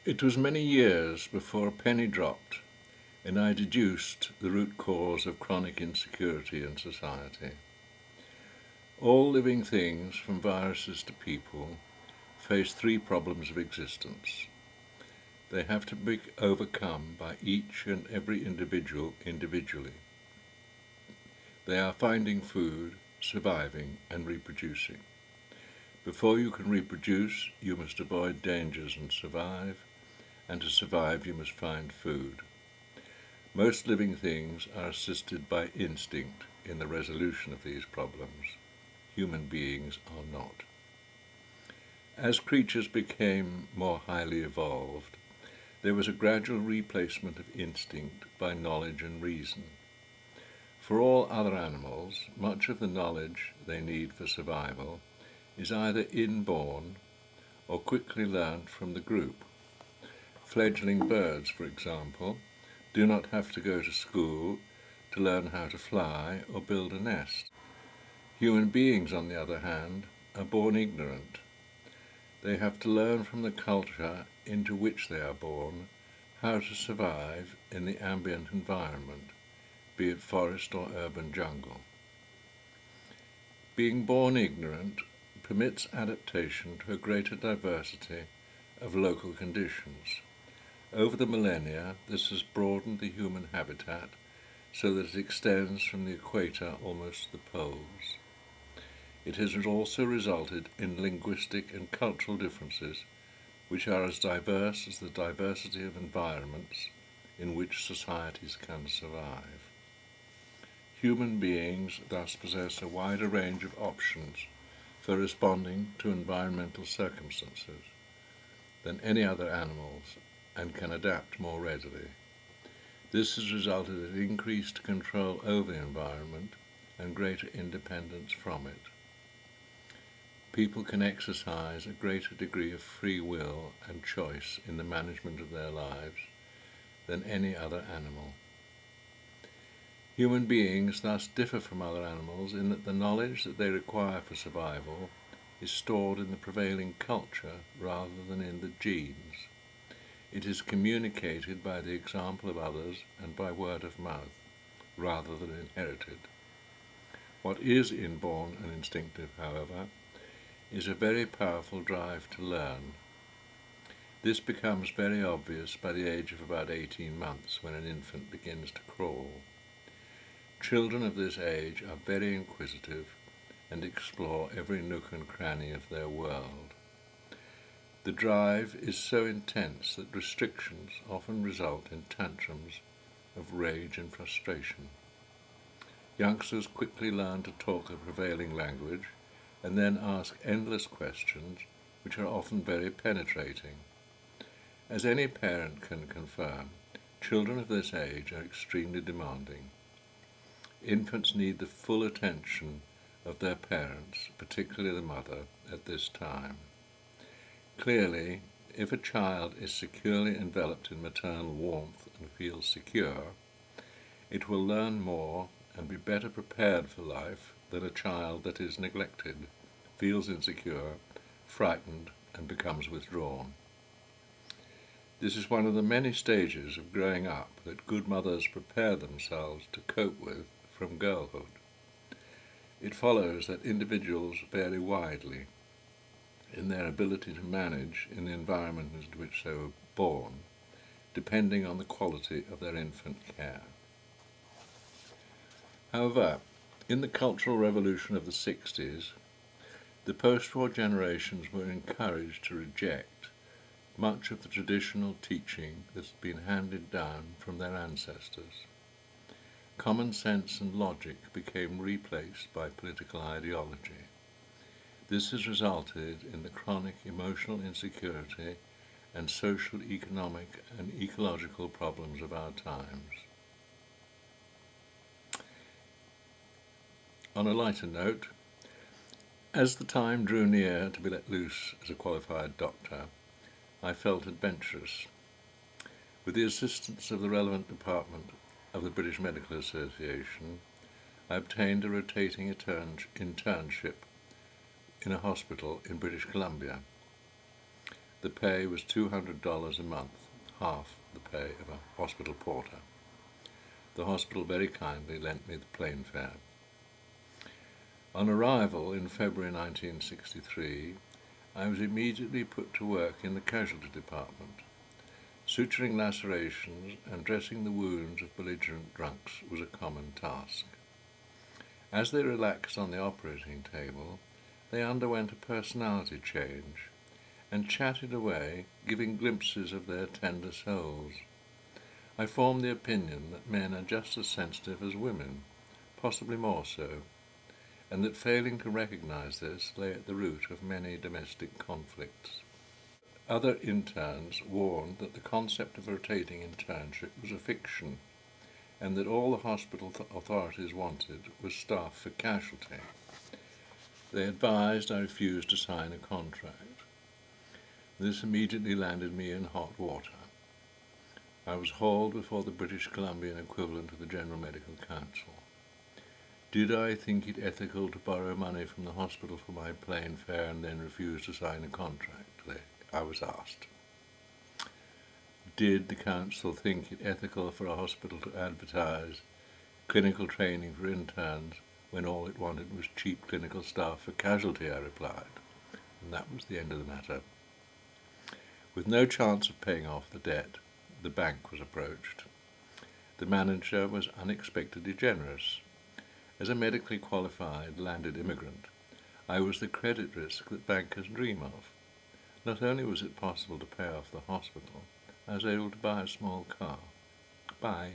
It was many years before a penny dropped and I deduced the root cause of chronic insecurity in society. All living things, from viruses to people, face three problems of existence. They have to be overcome by each and every individual individually. They are finding food, surviving, and reproducing. Before you can reproduce, you must avoid dangers and survive, and to survive you must find food. Most living things are assisted by instinct in the resolution of these problems. Human beings are not. As creatures became more highly evolved, there was a gradual replacement of instinct by knowledge and reason. For all other animals, much of the knowledge they need for survival is either inborn or quickly learnt from the group. Fledgling birds, for example, do not have to go to school to learn how to fly or build a nest. Human beings, on the other hand, are born ignorant. They have to learn from the culture into which they are born how to survive in the ambient environment, be it forest or urban jungle. Being born ignorant permits adaptation to a greater diversity of local conditions. Over the millennia, this has broadened the human habitat so that it extends from the equator almost to the poles. It has also resulted in linguistic and cultural differences which are as diverse as the diversity of environments in which societies can survive. Human beings thus possess a wider range of options for responding to environmental circumstances than any other animals and can adapt more readily. This has resulted in increased control over the environment and greater independence from it. People can exercise a greater degree of free will and choice in the management of their lives than any other animal. Human beings thus differ from other animals in that the knowledge that they require for survival is stored in the prevailing culture rather than in the genes. It is communicated by the example of others and by word of mouth, rather than inherited. What is inborn and instinctive, however, is a very powerful drive to learn. This becomes very obvious by the age of about 18 months, when an infant begins to crawl. Children of this age are very inquisitive and explore every nook and cranny of their world. The drive is so intense that restrictions often result in tantrums of rage and frustration. Youngsters quickly learn to talk the prevailing language and then ask endless questions which are often very penetrating. As any parent can confirm, children of this age are extremely demanding. Infants need the full attention of their parents, particularly the mother, at this time. Clearly, if a child is securely enveloped in maternal warmth and feels secure, it will learn more and be better prepared for life than a child that is neglected, feels insecure, frightened, and becomes withdrawn. This is one of the many stages of growing up that good mothers prepare themselves to cope with from girlhood. It follows that individuals vary widely in their ability to manage in the environment into which they were born, depending on the quality of their infant care. However, in the Cultural Revolution of the 60s, the post-war generations were encouraged to reject much of the traditional teaching that's been handed down from their ancestors. Common sense and logic became replaced by political ideology. This has resulted in the chronic emotional insecurity and social, economic, and ecological problems of our times. On a lighter note, as the time drew near to be let loose as a qualified doctor, I felt adventurous. With the assistance of the relevant department of the British Medical Association, I obtained a rotating internship in a hospital in British Columbia. The pay was $200 a month, half the pay of a hospital porter. The hospital very kindly lent me the plane fare. On arrival in February 1963, I was immediately put to work in the casualty department. Suturing lacerations and dressing the wounds of belligerent drunks was a common task. As they relaxed on the operating table, they underwent a personality change and chatted away, giving glimpses of their tender souls. I formed the opinion that men are just as sensitive as women, possibly more so, and that failing to recognize this lay at the root of many domestic conflicts. Other interns warned that the concept of rotating internship was a fiction, and that all the hospital authorities wanted was staff for casualty. They advised I refused to sign a contract. This immediately landed me in hot water. I was hauled before the British Columbian equivalent of the General Medical Council. Did I think it ethical to borrow money from the hospital for my plane fare and then refuse to sign a contract? I was asked. Did the council think it ethical for a hospital to advertise clinical training for interns when all it wanted was cheap clinical staff for casualty? I replied, and that was the end of the matter. With no chance of paying off the debt, the bank was approached. The manager was unexpectedly generous. As a medically qualified landed immigrant, I was the credit risk that bankers dream of. Not only was it possible to pay off the hospital, I was able to buy a small car. Bye.